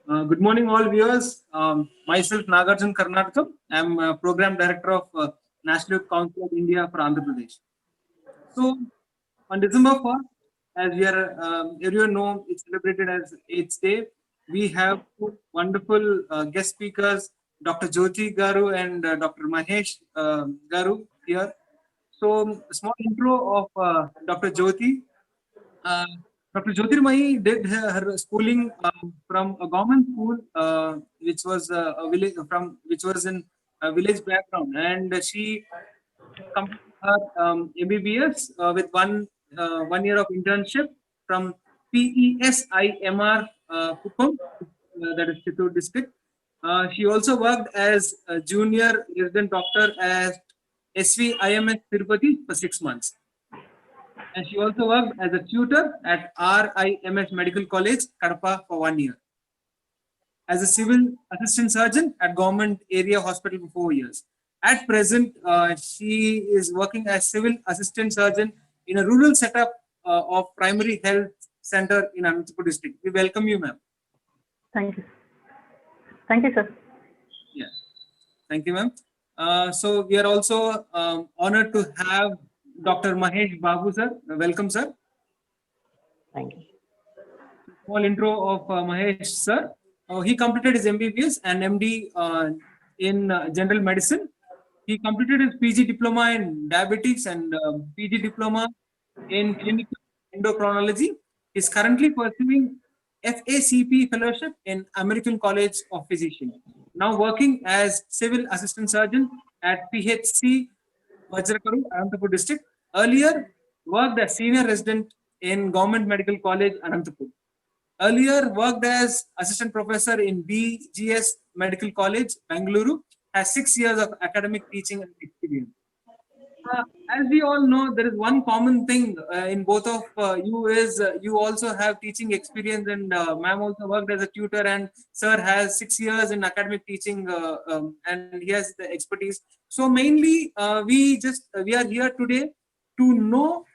Good morning, all viewers. Myself, Nagarjun Karnataka. I'm Program Director of National Youth Council of India for Andhra Pradesh. So, on December 1st, as we are everyone know, it's celebrated as AIDS Day. We have two wonderful guest speakers, Dr. Jyoti Garu and Dr. Mahesh Garu here. So, a small intro of Dr. Jyoti. Uh, Dr. Jyotirmayi did her schooling from a government school, which was a village which was in a village background, and she completed her MBBS with 1 year of internship from PESIMR Kuppam, that is Chittoor district. She also worked as a junior resident doctor at SVIMS Tirupati for 6 months. And she also worked as a tutor at RIMS Medical College, Kadapa for 1 year. As a civil assistant surgeon at Government Area Hospital for 4 years. At present, she is working as civil assistant surgeon in a rural setup of primary health center in Anantapur district. We welcome you, ma'am. Thank you. Thank you, sir. Yeah. Thank you, ma'am. So we are also honored to have Dr. Mahesh Babu, sir. Welcome, sir. Thank you. Small intro of Mahesh, sir. He completed his MBBS and MD in general medicine. He completed his PG diploma in diabetes and PG diploma in clinical endocrinology. He is currently pursuing FACP fellowship in American College of Physicians. Now working as civil assistant surgeon at PHC Vajrakaru, Anantapur district. Earlier worked as senior resident in Government Medical College, Anantapur. Earlier worked as assistant professor in BGS Medical College, Bangalore. Has 6 years of academic teaching and experience. As we all know, there is one common thing in both of you is you also have teaching experience, and ma'am also worked as a tutor, and sir has 6 years in academic teaching, and he has the expertise. So mainly, we are here today to know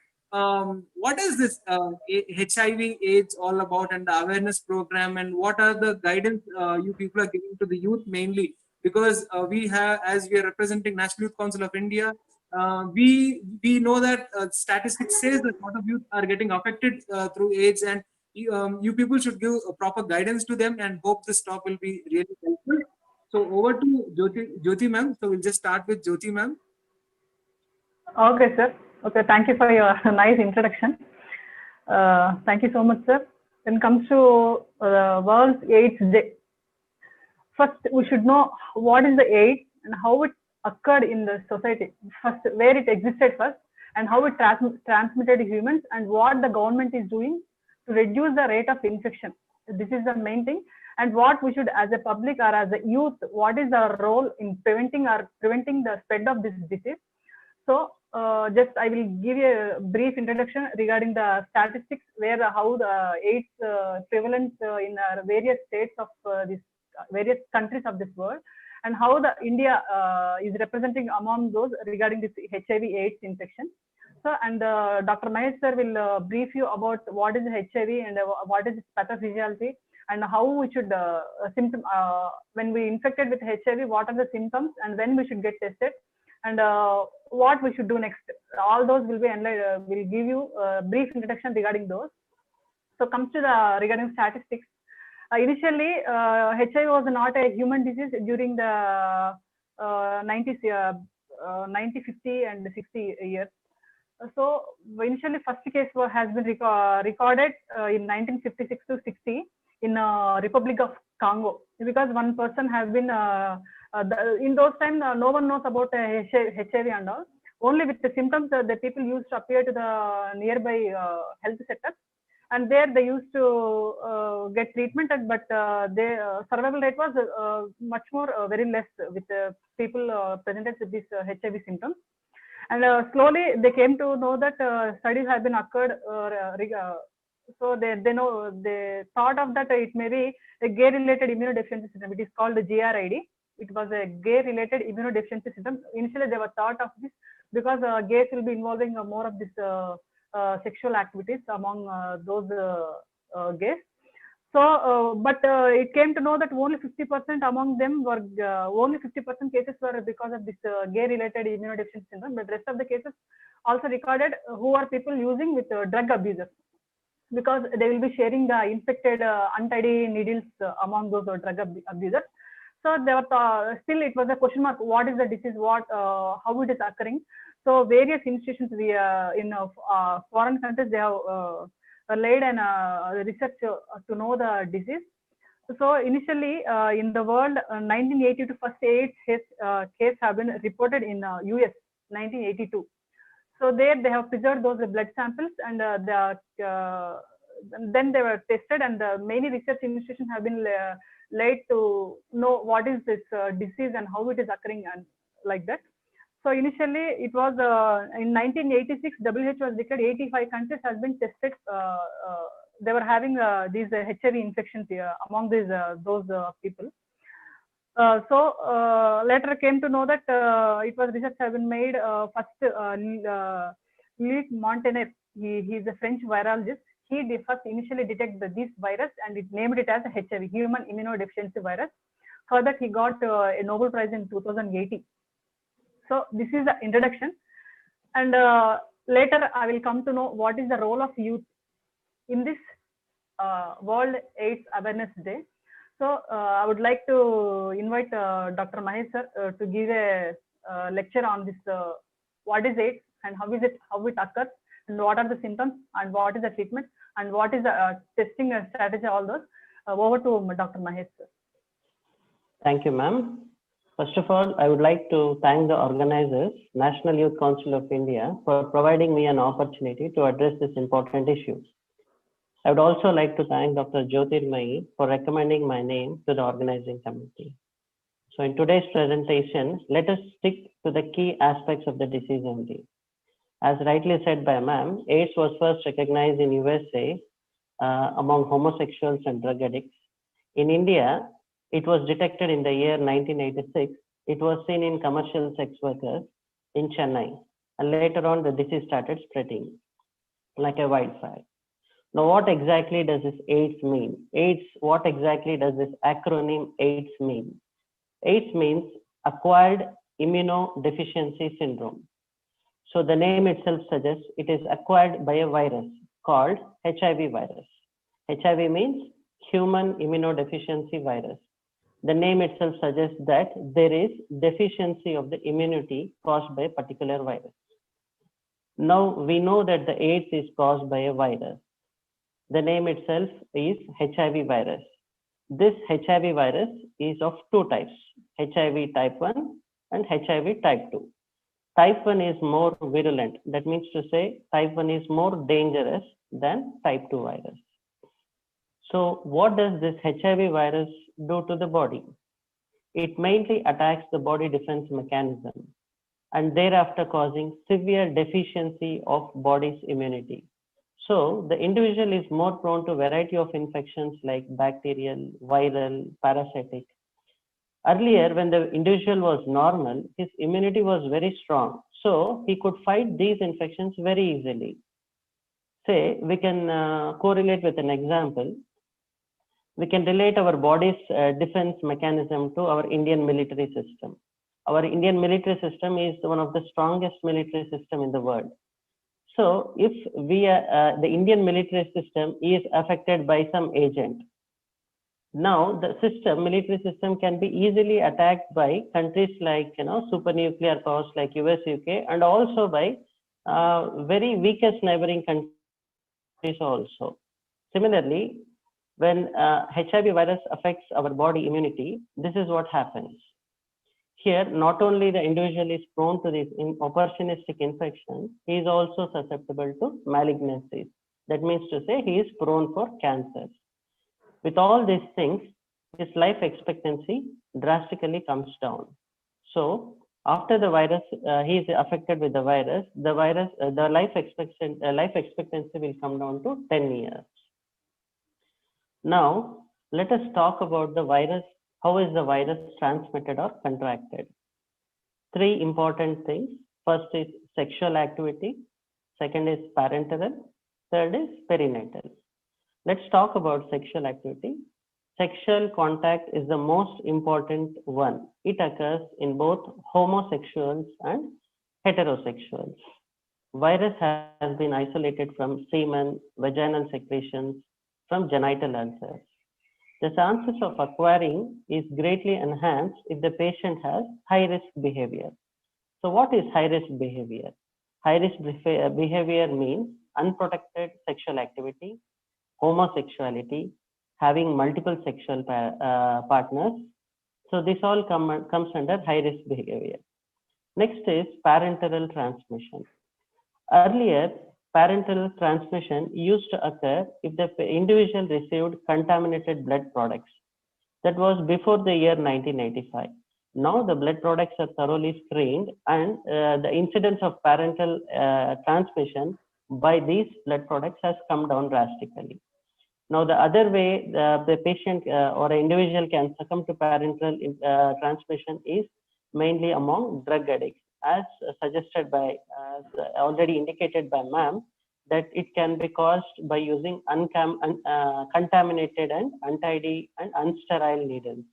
what is this HIV/AIDS all about, and the awareness program, and what are the guidance you people are giving to the youth mainly, because we have, as we are representing National Youth Council of India. We know that statistics says that a lot of youth are getting affected through AIDS, and you people should give proper guidance to them, and hope this talk will be really helpful. So over to Jyoti ma'am. So we'll just start with Jyoti ma'am. Okay, sir. Okay, thank you for your nice introduction. Thank you so much, sir. When it comes to World AIDS Day, first we should know what is the AIDS and how it occurred in the society. First, where it existed first, and how it transmitted to humans, and what the government is doing to reduce the rate of infection. This is the main thing. And what we should, as a public or as a youth, what is our role in preventing the spread of this disease. So just I will give you a brief introduction regarding the statistics, where how the AIDS prevalence in various states of this various countries of this world, and how the India is representing among those regarding this HIV/AIDS infection. So, and Dr. Mahesh sir will brief you about what is HIV and what is its pathophysiology, and how we should symptom when we infected with HIV, what are the symptoms, and when we should get tested, and what we should do next. All those will be will give you a brief introduction regarding those. So comes to the regarding statistics. Initially, HIV was not a human disease during the 90s, 90, 50 and 60 years. So initially, first case has been recorded in 1956 to 60 in Republic of Congo, because one person has been in those times no one knows about HIV and all. Only with the symptoms the people used to appear to the nearby health setup, and there they used to get treatment, but their survival rate was much more very less with people presented with this HIV symptoms. And slowly they came to know that studies have been occurred. So they thought of that it may be a gay-related immunodeficiency syndrome. It is called the GRID. It was a gay-related immunodeficiency syndrome. Initially, they were thought of this because gays will be involving more of this sexual activities among those gays. It came to know that only 50% among them were, only 50% cases were because of this gay-related immunodeficiency syndrome, but rest of the cases also recorded who are people using with drug abusers, because they will be sharing the infected untidy needles among those abusers. So there was still it was a question mark. What is the disease? How it is occurring? So various institutions in foreign countries, they have laid an research to know the disease. So initially in the world, 1982 first AIDS case have been reported in US 1982. So there they have preserved those blood samples, and then they were tested, and many research institutions have been laid to know what is this disease and how it is occurring and like that. So initially it was in 1986, WHO has declared 85 countries has been tested. They were having these HIV infections among these those people. Later came to know that it was research have been made. First, Louis Montagnier, he is a French virologist. He first initially detected this virus and it named it as HIV, human immunodeficiency virus. For that, he got a Nobel Prize in 2018. So this is the introduction, and later I will come to know what is the role of youth in this World AIDS Awareness Day. So I would like to invite Dr. Mahesh sir to give a lecture on this. What is AIDS and how it occurs, and what are the symptoms, and what is the treatment, and what is the testing strategy, all those. Over to Dr. Mahesh sir. Thank you, ma'am. First of all, I would like to thank the organizers, National Youth Council of India, for providing me an opportunity to address this important issue. I would also like to thank Dr. Jyotirmayi for recommending my name to the organizing committee. So in today's presentation, let us stick to the key aspects of the disease only. As rightly said by ma'am, AIDS was first recognized in USA among homosexuals and drug addicts. In India, it was detected in the year 1986. It was seen in commercial sex workers in Chennai, and later on the disease started spreading like a wildfire. Now, what exactly does this AIDS mean? AIDS, what exactly does this acronym AIDS mean? AIDS means acquired immunodeficiency syndrome. So the name itself suggests it is acquired by a virus called HIV virus. HIV means human immunodeficiency virus. The name itself suggests that there is deficiency of the immunity caused by a particular virus. Now we know that the AIDS is caused by a virus. The name itself is HIV virus. This HIV virus is of two types, HIV type 1 and HIV type 2. Type 1 is more virulent. That means to say type 1 is more dangerous than type 2 virus. So what does this HIV virus do to the body? It mainly attacks the body defense mechanism and thereafter causing severe deficiency of body's immunity. So the individual is more prone to a variety of infections like bacterial, viral, parasitic. Earlier, when the individual was normal, his immunity was very strong. So he could fight these infections very easily. Say, we can correlate with an example. We can relate our body's defense mechanism to our Indian military system. Our Indian military system is one of the strongest military system in the world. So if the Indian military system is affected by some agent, now the military system can be easily attacked by countries like super nuclear powers like US, UK, and also by very weakest neighboring countries also. Similarly, when HIV virus affects our body immunity, this is what happens. Here, not only the individual is prone to this opportunistic infection, he is also susceptible to malignancies. That means to say he is prone for cancers. With all these things, his life expectancy drastically comes down. So after the virus, he is affected with the life expectancy will come down to 10 years. Now, let us talk about the virus. How is the virus transmitted or contracted? Three important things. First is sexual activity. Second is parenteral. Third is perinatal. Let's talk about sexual activity. Sexual contact is the most important one. It occurs in both homosexuals and heterosexuals. Virus has been isolated from semen, vaginal secretions, from genital ulcers. The chances of acquiring is greatly enhanced if the patient has high risk behavior. So what is high risk behavior? High risk behavior means unprotected sexual activity, homosexuality, having multiple sexual partners. So this all comes under high risk behavior. Next is parenteral transmission. Earlier, parenteral transmission used to occur if the individual received contaminated blood products. That was before the year 1985. Now the blood products are thoroughly screened, and the incidence of parental transmission by these blood products has come down drastically. Now the other way the patient or an individual can succumb to parental transmission is mainly among drug addicts, as suggested by, already indicated by ma'am, that it can be caused by using contaminated and untidy and unsterile needles.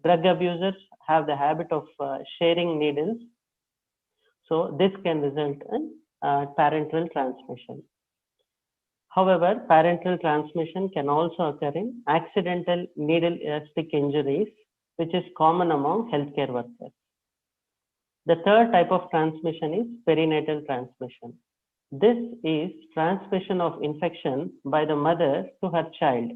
Drug abusers have the habit of sharing needles, so this can result in parenteral transmission. However, parenteral transmission can also occur in accidental needle stick injuries, which is common among healthcare workers. The third type of transmission is perinatal transmission. This is transmission of infection by the mother to her child,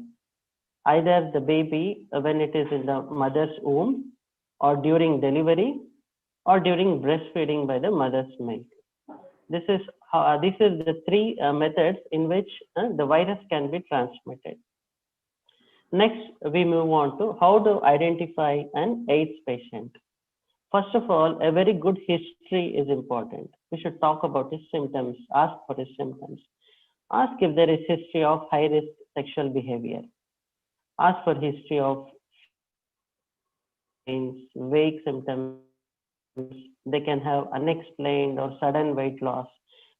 either the baby when it is in the mother's womb, or during delivery, or during breastfeeding by the mother's milk. This is the three methods in which the virus can be transmitted. Next, we move on to how to identify an AIDS patient. First of all, a very good history is important. We should talk about his symptoms, ask for his symptoms. Ask if there is history of high risk sexual behavior. Ask for history of vague symptoms. They can have unexplained or sudden weight loss.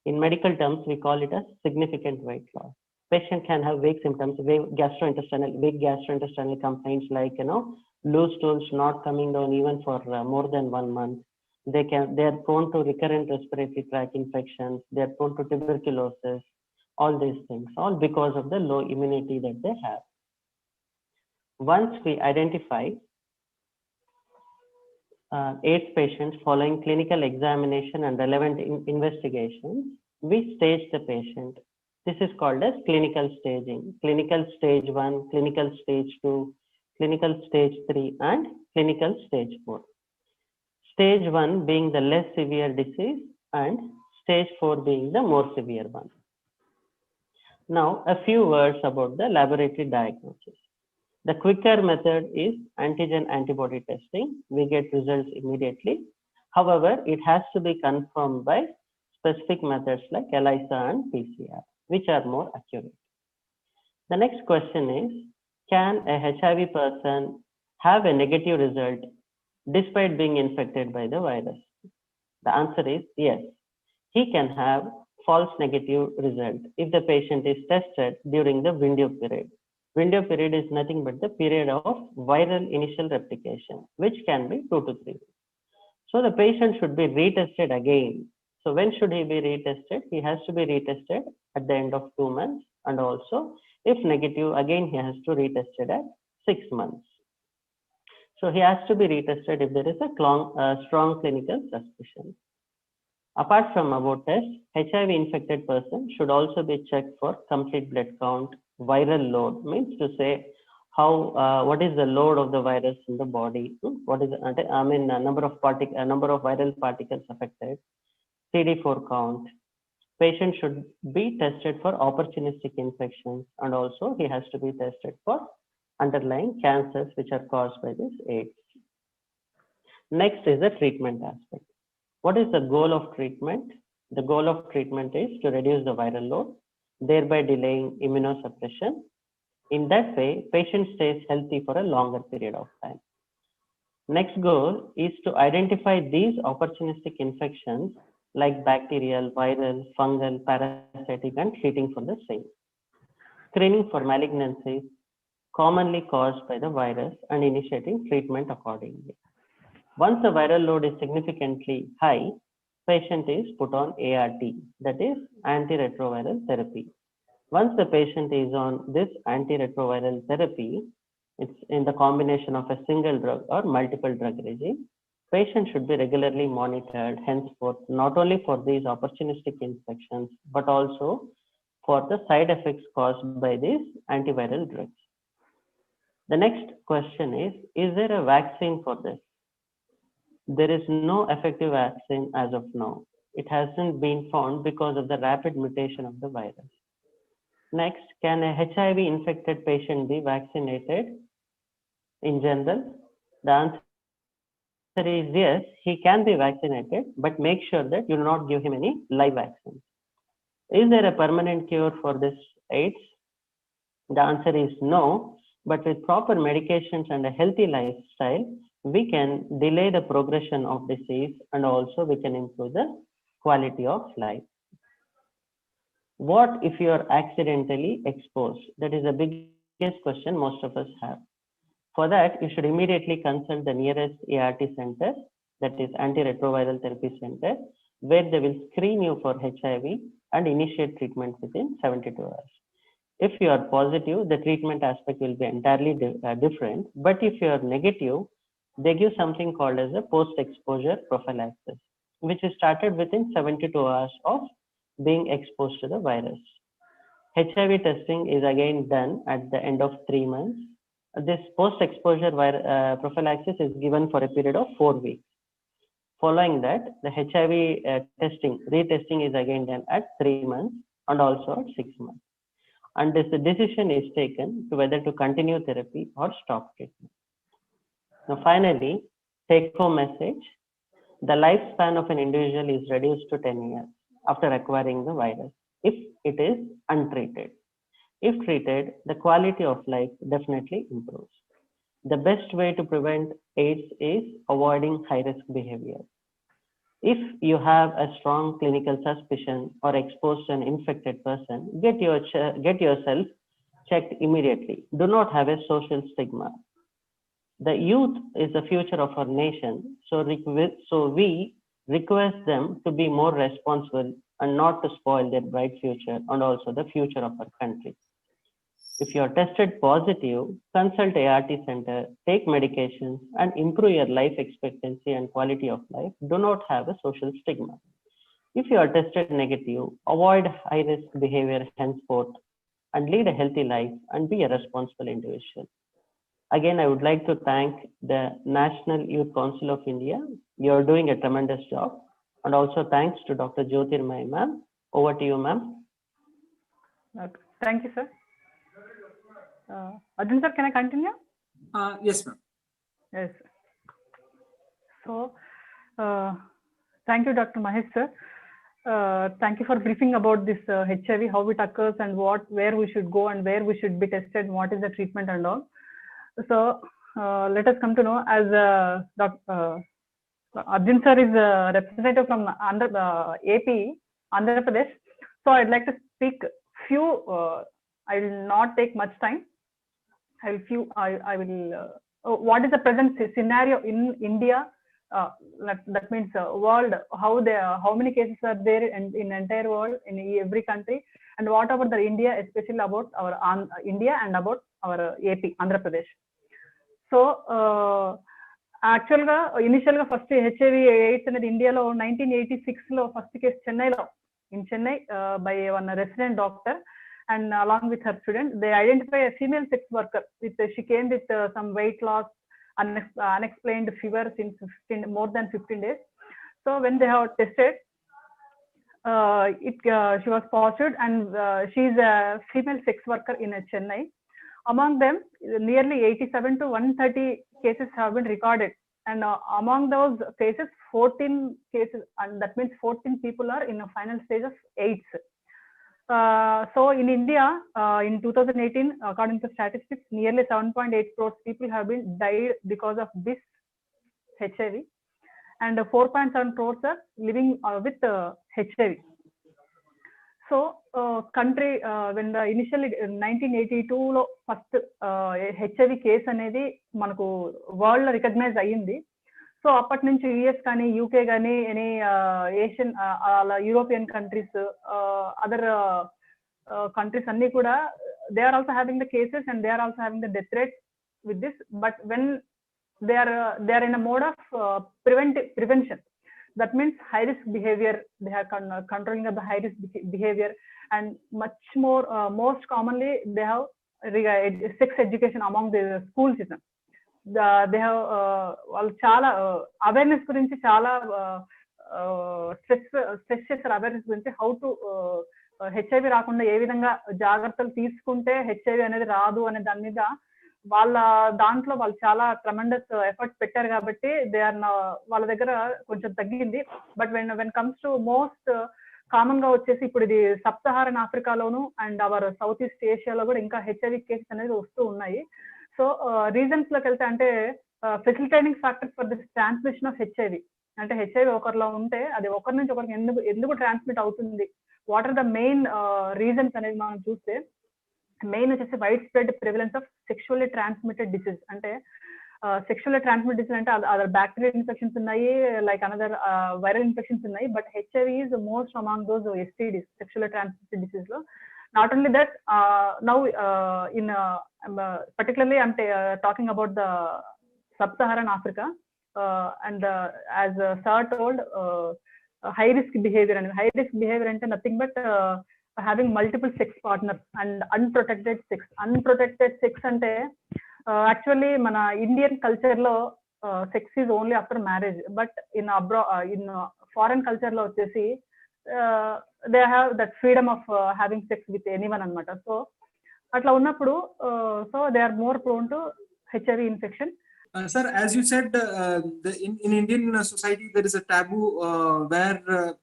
In medical terms, we call it a significant weight loss. Patient can have vague symptoms, vague gastrointestinal complaints like, loose stools not coming down even for more than 1 month. They are prone to recurrent respiratory tract infections. They are prone to tuberculosis. All these things, all because of the low immunity that they have. Once we identify AIDS patients following clinical examination and relevant investigations, we stage the patient. This is called as clinical staging. Clinical stage 1, clinical stage 2, clinical stage 3, and clinical stage 4. Stage 1 being the less severe disease and stage 4 being the more severe one. Now, a few words about the laboratory diagnosis. The quicker method is antigen antibody testing. We get results immediately. However, it has to be confirmed by specific methods like ELISA and PCR, which are more accurate. The next question is, can a HIV person have a negative result despite being infected by the virus? The answer is yes. He can have false negative result if the patient is tested during the window period. Window period is nothing but the period of viral initial replication, which can be 2 to 3 weeks. So the patient should be retested again. So when should he be retested? He has to be retested at the end of 2 months, and also if negative, again he has to retested at 6 months. So he has to be retested if there is a strong clinical suspicion. Apart from about test, HIV infected person should also be checked for complete blood count. Viral load means to say how what is the load of the virus in the body, what is number of viral particles affected, CD4 count. Patient should be tested for opportunistic infections, and also he has to be tested for underlying cancers which are caused by this AIDS. Next is the treatment aspect. What is the goal of treatment? The goal of treatment is to reduce the viral load, thereby delaying immunosuppression. In that way, patient stays healthy for a longer period of time. Next goal is to identify these opportunistic infections like bacterial, viral, fungal, parasitic, and treating for the same. screening for malignancies commonly caused by the virus, and initiating treatment accordingly. Once the viral load is significantly high, patient is put on ART, that is antiretroviral therapy. Once the patient is on this antiretroviral therapy, it's in the combination of a single drug or multiple drug regime. Patient should be regularly monitored henceforth, not only for these opportunistic infections, but also for the side effects caused by these antiviral drugs. The next question is there a vaccine for this? There is no effective vaccine as of now. It hasn't been found because of the rapid mutation of the virus. Next, can a HIV infected patient be vaccinated? In general, the answer is yes, he can be vaccinated, but make sure that you do not give him any live vaccines. Is there a permanent cure for this AIDS? The answer is no, but with proper medications and a healthy lifestyle, we can delay the progression of disease, and also we can improve the quality of life. What if you are accidentally exposed? That is the biggest question most of us have. For that, you should immediately consult the nearest ART center, that is antiretroviral therapy center, where they will screen you for HIV and initiate treatment within 72 hours. If you are positive, the treatment aspect will be entirely different. But if you are negative, they give something called as a post-exposure prophylaxis, which is started within 72 hours of being exposed to the virus. HIV testing is again done at the end of 3 months. This post-exposure prophylaxis is given for a period of 4 weeks. Following that, the HIV retesting is again done at 3 months and also at 6 months. And this decision is taken to whether to continue therapy or stop treatment. Now, finally, take-home message: the lifespan of an individual is reduced to 10 years after acquiring the virus if it is untreated. If treated, the quality of life definitely improves. The best way to prevent AIDS is avoiding high-risk behavior. If you have a strong clinical suspicion or exposed to an infected person, get yourself checked immediately. Do not have a social stigma. The youth is the future of our nation, so we request them to be more responsible and not to spoil their bright future and also the future of our country. If you are tested positive, consult ART center, take medications, and improve your life expectancy and quality of life. Do not have a social stigma. If you are tested negative, avoid high-risk behavior henceforth and lead a healthy life and be a responsible individual. Again, I would like to thank the National Youth Council of India. You are doing a tremendous job. And also thanks to Dr. Jyotirmay ma'am. Over to you, ma'am. Okay. Thank you, sir. Arjun sir, can I continue? Yes, ma'am. Yes. So, thank you, Dr. Mahesh sir. Thank you for briefing about this HIV, how it occurs, and where we should go and where we should be tested, and what is the treatment and all. So, let us come to know, as Dr. Arjun sir is a representative from AP, Andhra Pradesh. So, I'd like to speak few. I will not take much time. What is the present scenario in India? That means world. How many cases are there in entire world, in every country, and what about the India, especially about our India and about our AP, Andhra Pradesh. So actually, initially first HIV AIDS in India lo 1986 lo first case in Chennai by one resident doctor. And along with her student, they identify a female sex worker. She came with some weight loss, unexplained fever since more than 15 days. So when they have tested, she was positive, and she is a female sex worker in Chennai. Among them, nearly 87 to 130 cases have been recorded. And among those cases, 14 cases, and that means 14 people are in the final stage of AIDS. So in India, in 2018, according to statistics, nearly 7.8 crores people have been died because of this HIV, and 4.7 crores are living with HIV. So country when the initially 1982 లో first HIV case అనేది మనకు world లో recognise అయ్యింది. So అప్పటి నుంచి US కానీ UK కానీ any Asian అలా యూరోపియన్ కంట్రీస్ అదర్ కంట్రీస్ అన్ని కూడా they are also having the cases and they are also having the death rate with this. But when they are in a mode of prevention. That means high risk behavior, they are controlling of the high risk behavior, and much more most commonly they have sex education among the school children. They have వాళ్ళు చాలా awareness గురించి చాలా stress చేస్తారు awareness గురించి, how to HIV రాకుండా ఏ విధంగా జాగ్రత్తలు తీసుకుంటే హెచ్ఐవి అనేది రాదు అనే దాని మీద వాళ్ళ దాంట్లో వాళ్ళు చాలా ట్రమెండస్ ఎఫర్ట్స్ పెట్టారు కాబట్టి దే ఆర్ వాళ్ళ దగ్గర కొంచెం తగ్గింది. But when comes to most common గా వచ్చేసి ఇప్పుడు ఇది సబ్ సహారన్ ఆఫ్రికాలోను అండ్ అవర్ సౌత్ ఈస్ట్ ఏషియాలో కూడా ఇంకా హెచ్ఐవి కేసెస్ అనేది వస్తూ ఉన్నాయి. సో రీజన్స్ లోకి వెళ్తే అంటే facilitating factors for this transmission of HIV, అంటే హెచ్ఐవి ఒకరిలో ఉంటే అది ఒకరి నుంచి ఒకరికి ఎందుకు ట్రాన్స్మిట్ అవుతుంది, what are the main reasons అనేది మనం చూస్తే మెయిన్ వచ్చేసి widespread prevalence of sexually transmitted disease. అంటే సెక్షువల్లీ ట్రాన్స్మిటెడ్ డిసీజ్ అంటే అదర్ బ్యాక్టీరియల్ ఇన్ఫెక్షన్స్ ఉన్నాయి, లైక్ అనదర్ వైరల్ ఇన్ఫెక్షన్స్ ఉన్నాయి. But HIV is most among those STDs, sexually transmitted disease లో. Not only that, now in particularly I'm talking about the sub-Saharan Africa, and as Sir told, high risk behavior, and high risk behavior ante nothing but having multiple sex partners and unprotected sex. Unprotected sex ante actually mana Indian culture lo sex is only after marriage, but in abroad in foreign culture lo vachesi they have that freedom of having sex with anyone anamata. So atla unnappudu so they are more prone to HIV infection. Sir, as you said, in Indian society there is a taboo where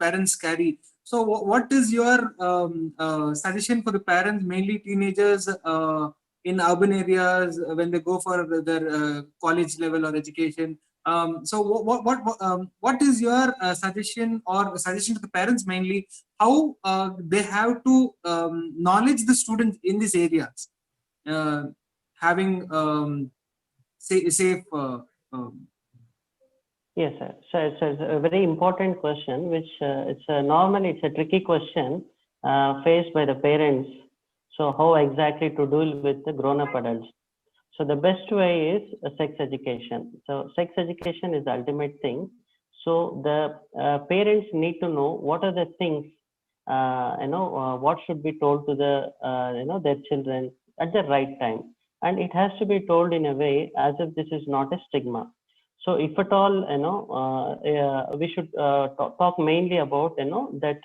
parents carry. So what is your suggestion for the parents, mainly teenagers in urban areas when they go for their college level or education? So what is your suggestion to the parents, mainly how they have to knowledge the students in these areas, having safe Yes, sir. So it's a very important question, which normally it's a tricky question faced by the parents. So how exactly to deal with the grown-up adults? So the best way is sex education. So sex education is the ultimate thing. So the parents need to know what are the things, what should be told to the their children at the right time, and it has to be told in a way as if this is not a stigma. So if at all we should talk mainly about that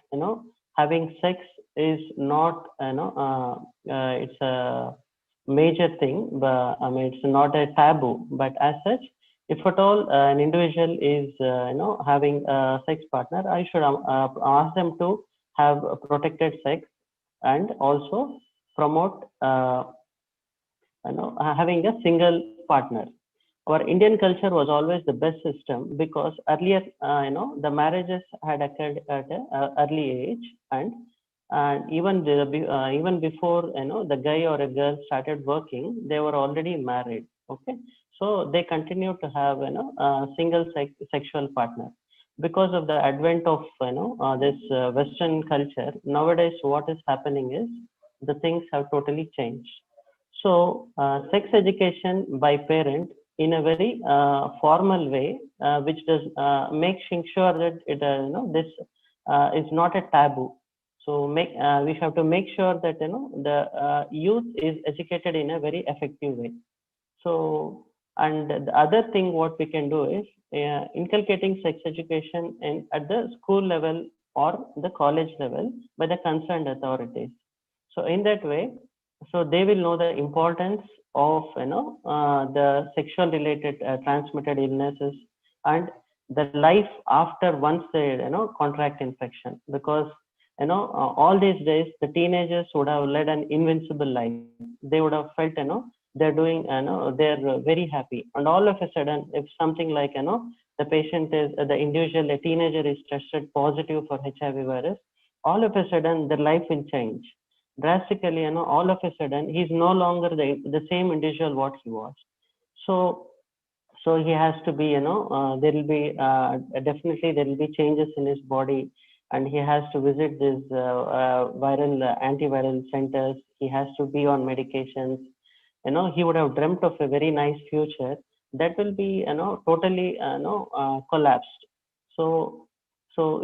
having sex is not it's a major thing, but I mean it's not a taboo. But as such, if at all an individual is having a sex partner, I should ask them to have protected sex and also promote having a single partner. Our Indian culture was always the best system because earlier the marriages had occurred at an early age, and even before the guy or a girl started working, they were already married. Okay, so they continue to have a single sexual partner. Because of the advent of this Western culture, nowadays what is happening is the things have totally changed. So sex education by parent in a very formal way, which does making sure that it this is not a taboo. So we have to make sure that the youth is educated in a very effective way. So, and the other thing what we can do is inculcating sex education at the school level or the college level by the concerned authorities. So in that way, so they will know the importance of the sexual related transmitted illnesses and the life after once they contract infection, because all these days the teenagers would have led an invincible life. They would have felt they're doing they're very happy, and all of a sudden if something like the patient is a teenager is tested positive for HIV virus, all of a sudden their life will change drastically. All of a sudden he's no longer the same individual what he was. So he has to be, there will be definitely there will be changes in his body, and he has to visit these antiviral centers. He has to be on medications. He would have dreamt of a very nice future that will be, totally, collapsed. So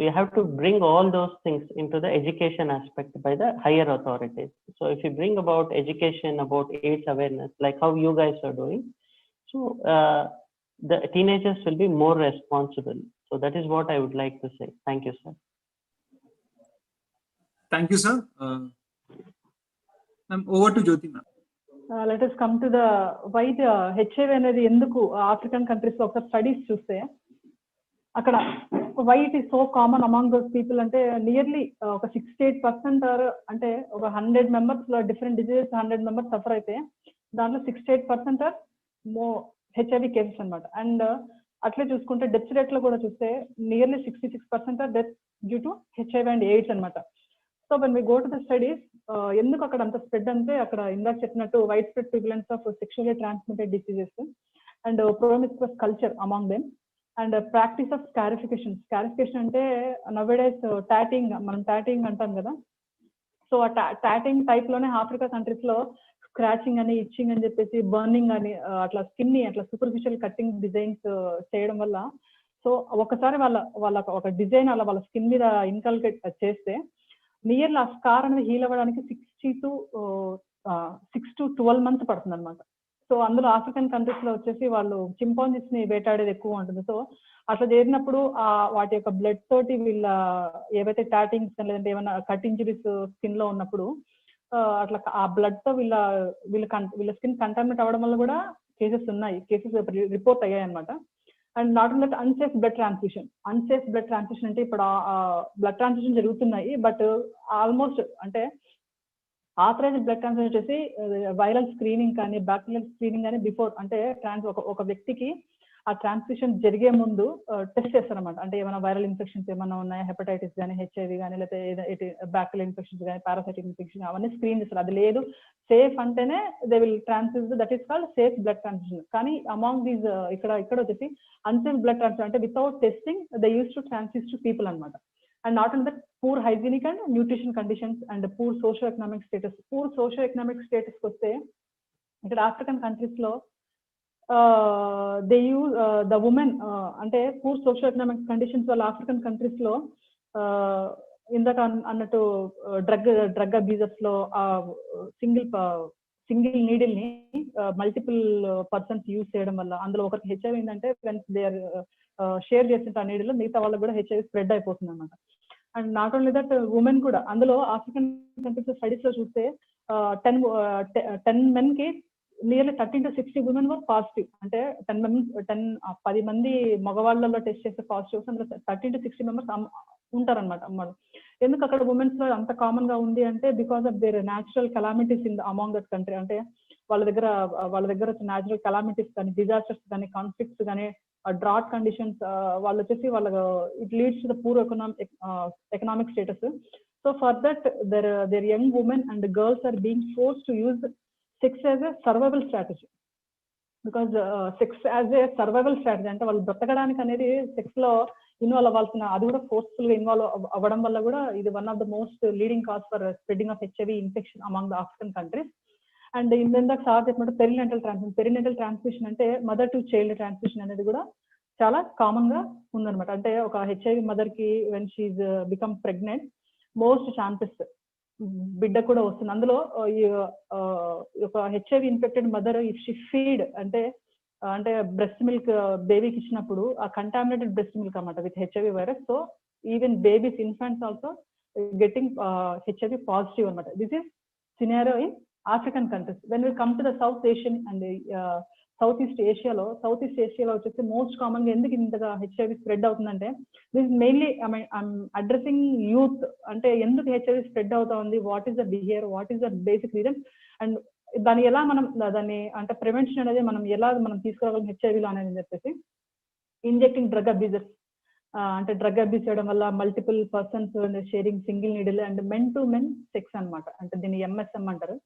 you have to bring all those things into the education aspect by the higher authorities. So if you bring about education about AIDS awareness, like how you guys are doing, so the teenagers will be more responsible. So that is what I would like to say. Thank you, sir. Thank you, sir. Ma'am, over to Jyoti, ma'am. Let us come to the why the HIV అనేది ఎందుకు African countries లో ఒక studies చూస్తే అక్కడ why it is so common among those people అంటే nearly ఒక 68% అంటే ఒక 100 members లో డిఫరెంట్ డిజీజెస్ 100 members సఫర్ అయితే దాంట్లో 68% హెచ్ఐవి కేసెస్ అనమాట. అండ్ అట్లే చూసుకుంటే డెత్ రేట్ లో కూడా చూస్తే nearly 66% death due to HIV and AIDS అనమాట. So when we go to the studies ఎందుకు అక్కడ అంత స్ప్రెడ్ అంటే అక్కడ ఇందాక చెప్పినట్టు wide spread prevalence of sexually transmitted diseases and promiscuous culture among them and practice of scarification అంటే నవేడేస్ టాటింగ్, మనం టాటింగ్ అంటాం కదా. సో ఆ టాటింగ్ టైప్ లోనే ఆఫ్రికా కంట్రీస్ లో స్క్రాచింగ్ అని, ఇచ్చింగ్ అని చెప్పేసి, బర్నింగ్ అని, అట్లా స్కిన్ ని అట్లా సూపర్ఫిషియల్ కట్టింగ్ డిజైన్స్ చేయడం వల్ల సో ఒకసారి వాళ్ళ ఒక డిజైన్ అలా వాళ్ళ స్కిన్ మీద ఇన్కల్కేట్ చేస్తే నియర్లీ ఆ స్కార్ అనేది హీల్ అవ్వడానికి 6 to 12 months పడుతుంది అనమాట. సో అందులో ఆఫ్రికన్ కంట్రీస్ లో వచ్చేసి వాళ్ళు చింపాంజీస్ ని వేటాడేది ఎక్కువ ఉంటుంది. సో అట్లా చేసినప్పుడు వాటి యొక్క బ్లడ్ తోటి వీళ్ళ ఏవైతే టాటింగ్స్ లేదంటే ఏమైనా కట్ ఇంజరీస్ స్కిన్ లో ఉన్నప్పుడు అట్లా ఆ బ్లడ్ తో వీళ్ళ స్కిన్ కంటామినేట్ అవ్వడం వల్ల కూడా కేసెస్ రిపోర్ట్ అయ్యాయి అనమాట. And not only that unsafe blood transfusion అంటే ఇప్పుడు బ్లడ్ ట్రాన్స్ఫ్యూషన్ జరుగుతున్నాయి, బట్ ఆల్మోస్ట్ అంటే ఆథరైజ్డ్ బ్లడ్ ట్రాన్స్ఫ్యూషన్ వచ్చేసి వైరల్ స్క్రీనింగ్ కానీ బ్యాక్టీరియల్ స్క్రీనింగ్ కానీ బిఫోర్ అంటే ఒక వ్యక్తికి ఆ ట్రాన్స్ఫ్యూషన్ జరిగే ముందు టెస్ట్ చేస్తారనమాట. అంటే ఏమైనా వైరల్ ఇన్ఫెక్షన్స్ ఏమైనా ఉన్నాయా, హెపటైటిస్ కానీ, హెచ్ఐవి కానీ, లేకపోతే బ్యాక్టీరియల్ ఇన్ఫెక్షన్స్ కానీ, పారాసైటిక్ ఇన్ఫెక్షన్ అవన్నీ స్క్రీన్ చేస్తారు. అది లేదు సేఫ్ అంటేనే they will transfuse, that is called safe blood transfusion. కానీ అమాంగ్ దీస్ ఇక్కడ వచ్చేసి అన్సేఫ్ బ్లడ్ ట్రాన్స్ఫ్యూషన్ అంటే without testing they use to transfuse to people అనమాట. And not only that poor hygienic and nutrition conditions and poor socio economic status వస్తే ఇక్కడ African countries లో they use the women అంటే poor socio economic conditions వాళ్ళ African countries లో ఇందాక అన్నట్టు drug abusers లో సింగిల్ నీడిల్ ని మల్టిపుల్ పర్సన్స్ యూజ్ చేయడం వల్ల అందులో ఒకరికి హెచ్ఐవి ఏంటంటే దే ఆర్ షేర్ చేసిన ఆ నీడిల్ మిగతా వాళ్ళకి కూడా హెచ్ఐవి స్ప్రెడ్ అయిపోతుంది అనమాట. And not only that women కూడా అందులో ఆఫ్రికన్ కంట్రీస్ స్టడీస్ లో చూస్తే 10 men కి nearly 13 to 60 women were positive. అంటే 10 మంది మగవాళ్ళలో టెస్ట్ చేసే పాజిటివ్స్ అందులో 13 to 60 members ఉంటారనమాట అమ్మాడు. ఎందుకు అక్కడ ఉమెన్స్ లో అంత కామన్ గా ఉంది అంటే because of their natural calamities in among that country. అంటే వాళ్ళ దగ్గర న్యాచురల్ కెలామిటీస్ కానీ, డిజాస్టర్స్ కానీ, కాన్ఫ్లిక్ట్స్ కానీ, డ్రాట్ కండిషన్స్ వాళ్ళు వచ్చేసి it leads to the poor economic status. So for that their young women and girls are being force to use sex as a survival strategy. Because sex as a survival strategy అంటే వాళ్ళు బ్రతకడానికి అనేది sex లో involve అవ్వాల్సిన, అది కూడా forceful గా involve అవ్వడం వల్ల కూడా ఇది one of the most leading cause for spreading of HIV infection among the African countries. And ఇందాక సార్ చెప్పినట్టు పెరినెటల్ ట్రాన్స్మిషన్ అంటే మదర్ టు చైల్డ్ ట్రాన్స్మిషన్ అనేది కూడా చాలా కామన్ గా ఉందన్నమాట. అంటే ఒక హెచ్ఐవి మదర్ కి when she become pregnant most chances బిడ్డ కూడా వస్తుంది. అందులో ఒక HIV infected mother if she feed అంటే బ్రెస్ట్ మిల్క్ బేబీకి ఇచ్చినప్పుడు ఆ కంటామినేటెడ్ బ్రెస్ట్ మిల్క్ అన్నమాట with HIV virus. So even babies infants also getting HIV positive అనమాట. This is scenario in African countries. When we come to the south Asian and south east ఏషియాలో వచ్చేసి most common గా ఎందుకు ఇంతగా HIV spread అవుతుందంటే this mainly I'm addressing youth. అంటే ఎందుకు HIV spread అవుతా ఉంది, what is the behaviour, what is the basic reason, and దాన్ని ఎలా దాన్ని అంటే ప్రివెన్షన్ అనేది మనం తీసుకురాగలం హెచ్ఐవిలో అనేది చెప్పేసి ఇంజెక్టింగ్ డ్రగ్ అబ్యూజర్స్ అంటే డ్రగ్ అబ్యూస్ చేయడం వల్ల multiple persons sharing single needle and men to men sex అనమాట. అంటే దీన్ని ఎంఎస్ఎం అంటారు,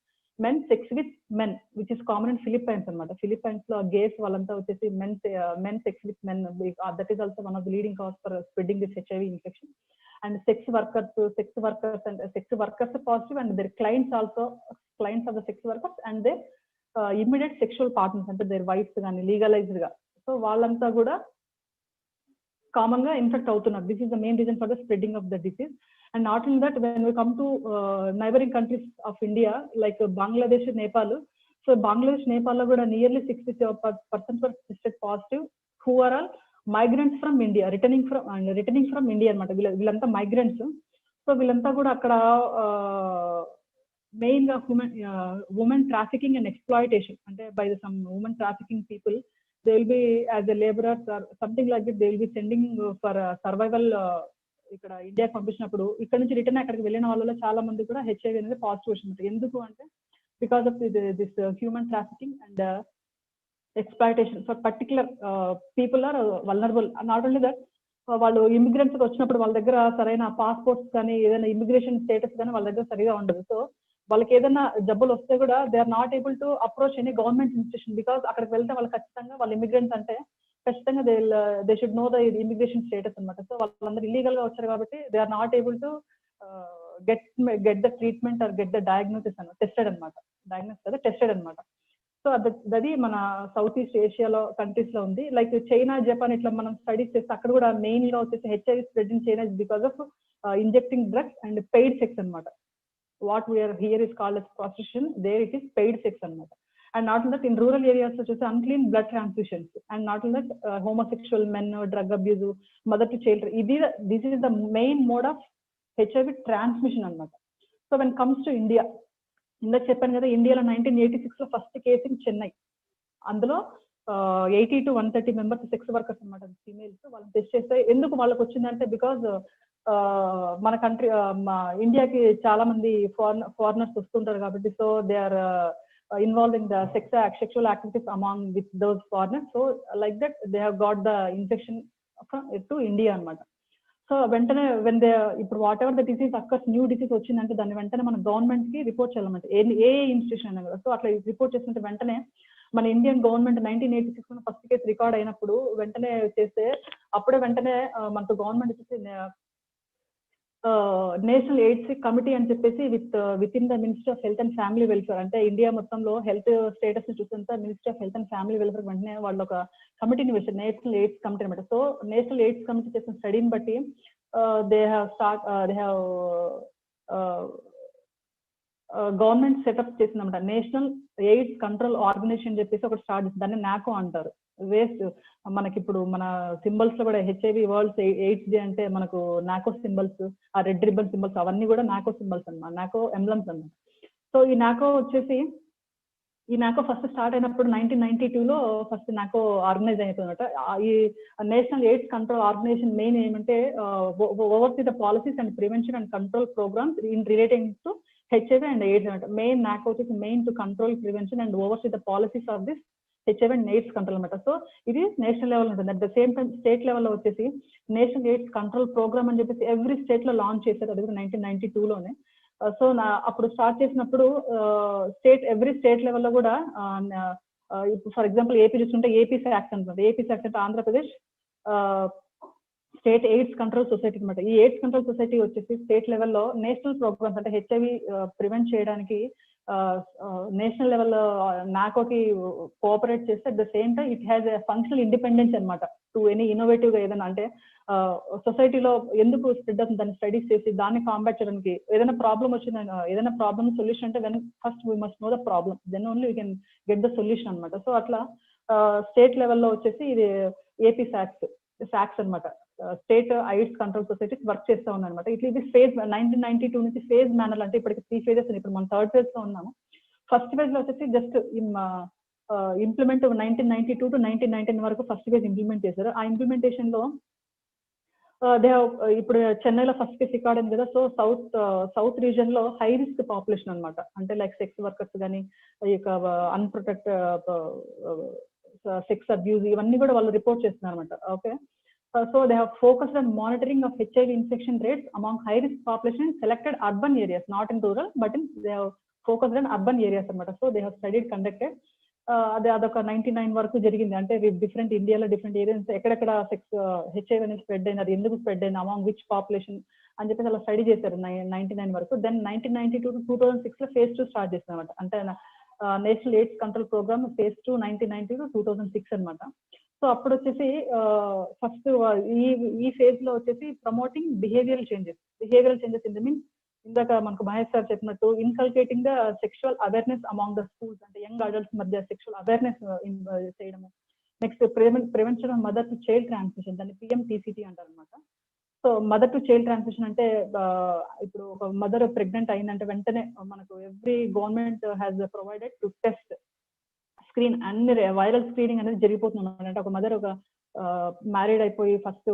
men sex with men, which is common in Philippines అనమాట. ఫిలిప్పైన్స్ లో గేస్ వాళ్ళంతా వచ్చేసి men sex with men, that is also one of the leading cause for spreading this HIV infection. And sex workers and sex workers positive and their clients also, clients of the sex workers and the immediate sexual partners అంటే their wives కానీ legalized గా, so వాళ్ళంతా కూడా common గా infect అవుతున్నారు. This is the main reason for the spreading of the disease. And not only that, when we come to neighbouring countries of India like Bangladesh, Nepal, so Bangladesh, Nepal లో కూడా nearly 60% were tested positive, who are all migrants from India, returning from India అనమాట. వీళ్ళంతా migrants. So వీళ్ళంతా కూడా అక్కడ main గా women trafficking and exploitation, అంటే by some women trafficking people, they will be as a laborers or something like that, they will be sending for survival. ఇక్కడ India పంపించినప్పుడు ఇక్కడ నుంచి రిటర్న్ అక్కడికి వెళ్ళిన వాళ్ళలో చాలా మంది కూడా హెచ్ఐవి అనేది పాజిటివ్ వచ్చింది. ఎందుకు అంటే because of this human trafficking and exploitation for particular people are vulnerable. Not only that, వాళ్ళు ఇమిగ్రెంట్స్ వచ్చినప్పుడు వాళ్ళ దగ్గర సరైన పాస్పోర్ట్స్ కానీ ఏదైనా ఇమిగ్రేషన్ స్టేటస్ కానీ వాళ్ళ దగ్గర సరిగా ఉండదు. సో వాళ్ళకి ఏదైనా జబ్బులు వస్తే కూడా they are not able to approach any government institution, because అక్కడికి వెళ్తే వాళ్ళు ఖచ్చితంగా వాళ్ళు ఇమిగ్రెంట్స్ అంటే ఖచ్చితంగా they should know the immigration status అనమాట. సో వాళ్ళందరూ ఇల్లీగల్ గా వచ్చారు కాబట్టి they are not able to get the treatment or get the diagnosis అన్నమాట, టెస్టెడ్ అనమాట, డయాగ్నోసిస్ కదా టెస్టెడ్ అనమాట. సో అది మన సౌత్ ఈస్ట్ ఏషియాలో కంట్రీస్ లో ఉంది. లైక్ చైనా, జపాన్ ఇట్లా మనం స్టడీస్ చేస్తే అక్కడ కూడా మెయిన్ గా వచ్చేసి HIV spread in China because of injecting drugs and paid sex అనమాట. What we are here is called as prostitution, there it is paid sex anamata. And not only that, in rural areas such as unclean blood transfusions, and not only that, homosexual men, drug abuse, mother to child, this is the main mode of HIV transmission anamata. So when it comes to India, inda cheppanu kada, India lo 1986 లో first case in Chennai, అందులో 80 to 130 members sex workers అనమాట, females. వాళ్ళని test చేస్తే ఎందుకు వాళ్ళకి వచ్చిందంటే because మన country మా ఇండియాకి చాలా మంది ఫారినర్స్ వస్తుంటారు కాబట్టి, so they are involve in the sexual activities among with those foreigners. So like that they have got the infection to India అనమాట. సో వెంటనే ఇప్పుడు whatever the disease occurs, new disease వచ్చిందంటే దాన్ని వెంటనే మన government కి report చేయాలన్నమాట, ఏ institution అయినా కూడా. సో అట్లా రిపోర్ట్ చేస్తుంటే వెంటనే మన ఇండియన్ గవర్నమెంట్ 1986 లో ఫస్ట్ కేసు రికార్డ్ అయినప్పుడు వెంటనే చేస్తే అప్పుడే వెంటనే మనకు గవర్నమెంట్ వచ్చేసి నేషనల్ ఎయిడ్స్ కమిటీ అని చెప్పేసి with in the ministry of health and family welfare, అంటే ఇండియా మొత్తంలో హెల్త్ స్టేటస్ ని చూస్తుంటే ministry of health and family welfare వెంటనే వాళ్ళు ఒక కమిటీని వేశారు, నేషనల్ ఎయిడ్స్ కమిటీ అనమాట. సో నేషనల్ ఎయిడ్స్ కమిటీ చేసిన స్టడీని బట్టి దే హ్యావ్ గవర్నమెంట్ సెటప్ చేసిందన్నమాట, నేషనల్ ఎయిడ్స్ కంట్రోల్ ఆర్గనైజేషన్ చెప్పేసి ఒకటి స్టార్ట్ చేసింది, దాన్ని నాకో అంటారు. వేస్ట్ మనకి ఇప్పుడు మన సింబల్స్ లో కూడా హెచ్ఐవి వరల్డ్ ఎయిడ్స్ డే అంటే మనకు నాకో సింబల్స్, ఆ రెడ్ రిబ్బన్ సింబల్స్ అవన్నీ కూడా నాకో సింబల్స్ అన్నమాట, నాకో ఎంబ్లమ్స్ అన్నమాట. సో ఈ నాకో ఫస్ట్ స్టార్ట్ అయినప్పుడు 1992లో ఫస్ట్ నాకో ఆర్గనైజ్ అయిపోయిందన్నమాట. ఈ national AIDS control organisation main ఏమంటే oversee the policies and prevention and control programmes in relating to HIV and AIDS అనమాట. మెయిన్ నాకో వచ్చేసి main to control prevention and oversee the policies of this HIV and AIDS control అనమాట. So ఇది national level ఉంటుంది. At the same time state లెవెల్లో వచ్చేసి national AIDS control programme అని చెప్పేసి every state లో లాంచ్ చేశారు, అది కూడా 1992లోనే. సో అప్పుడు స్టార్ట్ చేసినప్పుడు ఎవ్రీ స్టేట్ లెవెల్లో కూడా ఇప్పుడు ఫర్ ఎగ్జాంపుల్ ఏపీ చూస్తుంటే ఏపీ ఫ్యాక్ట్ అనుకుంటే, ఏపీ ఫ్యాక్ట్ అంటే Andhra Pradesh state AIDS control society అనమాట. ఈ ఎయిడ్స్ కంట్రోల్ సొసైటీ వచ్చేసి స్టేట్ లెవెల్లో నేషనల్ ప్రోగ్రామ్స్ అంటే హెచ్ఐవి ప్రివెంట్ చేయడానికి నేషనల్ లెవెల్లో నాకోకి కోఆపరేట్ చేస్తే at the same time it has a functional independence అనమాట టు ఎనీ ఇన్నోవేటివ్ గా ఏదైనా అంటే సొసైటీలో ఎందుకు స్ప్రెడ్ అవుతుంది దాన్ని స్టడీస్ చేసి దాన్ని కాంబాట్ చేయడానికి, ఏదైనా ప్రాబ్లం వచ్చిందని ఏదైనా ప్రాబ్లమ్ సొల్యూషన్ అంటే when first we must know the problem, then only we can get the solution అనమాట. సో అట్లా స్టేట్ లెవెల్లో వచ్చేసి ఇది ఏపీ ఫ్యాక్స్ అనమాట, state AIDS control societies work చేస్తూ ఉన్నారనమాట. ఇట్లా ఇది ఫేజ్ 1992 నుంచి ఫేజ్ మేనర్ అంటే ఇప్పటికి 3 phases, ఇప్పుడు మనం 3rd phase లో ఉన్నాము. ఫస్ట్ ఫేజ్ లో వచ్చేసి జస్ట్ ఇంప్లిమెంట్ 1992 to 1919 వరకు ఫస్ట్ ఫేజ్ ఇంప్లిమెంట్ చేశారు. ఆ ఇంప్లిమెంటేషన్ లో ఇప్పుడు చెన్నైలో ఫస్ట్ కేసు రికార్డ్ అయింది కదా. సో సౌత్ రీజన్ లో హై రిస్క్ పాపులేషన్ అనమాట, అంటే లైక్ సెక్స్ వర్కర్స్ కానీ ఇక అన్ప్రొటెక్ట్ సెక్స్ అబ్యూజ్ ఇవన్నీ కూడా వాళ్ళు రిపోర్ట్ చేస్తున్నారు అనమాట. Okay, So they have focused on monitoring of HIV infection rates among high risk population in selected urban areas, not in rural, but in they have focused on urban areas anamata. So they have studied conducted. అదొక 99 వరకు జరిగింది. అంటే different ఇండియాలో different areas ఎక్కడెక్కడ HIV అనేది spread అయినది, ఎందుకు spread అయింది, అమాంగ్ విచ్ పాపులేషన్ అని చెప్పేసి అలా స్టడీ చేశారు 99 వరకు. దెన్ 1992 to 2006 లో phase 2 స్టార్ట్ చేశారు అనమాట. అంటే national AIDS control programme phase 2 1990 to 2006 అనమాట. సో అప్పుడు వచ్చేసి ఫస్ట్ ఈ ఫేజ్ లో వచ్చేసి promoting behavioural changes in the means ఇందాక మనకు మహేష్ సార్ చెప్పినట్టు inculcating the sexual awareness among the schools, అంటే యంగ్ అడల్ట్స్ మధ్య సెక్షువల్ అవేర్నెస్ చేయడము. Next prevention of mother to child transmission, దాన్ని PMTCT అంటారు అనమాట. So mother to child transmission అంటే ఇప్పుడు ఒక మదర్ ప్రెగ్నెంట్ అయిందంటే వెంటనే మనకు every government has provided to test screen అన్ని వైరల్ స్క్రీనింగ్ అనేది జరిగిపోతుంది అనమాట. అంటే ఒక మదర్ ఒక మ్యారీడ్ అయిపోయి ఫస్ట్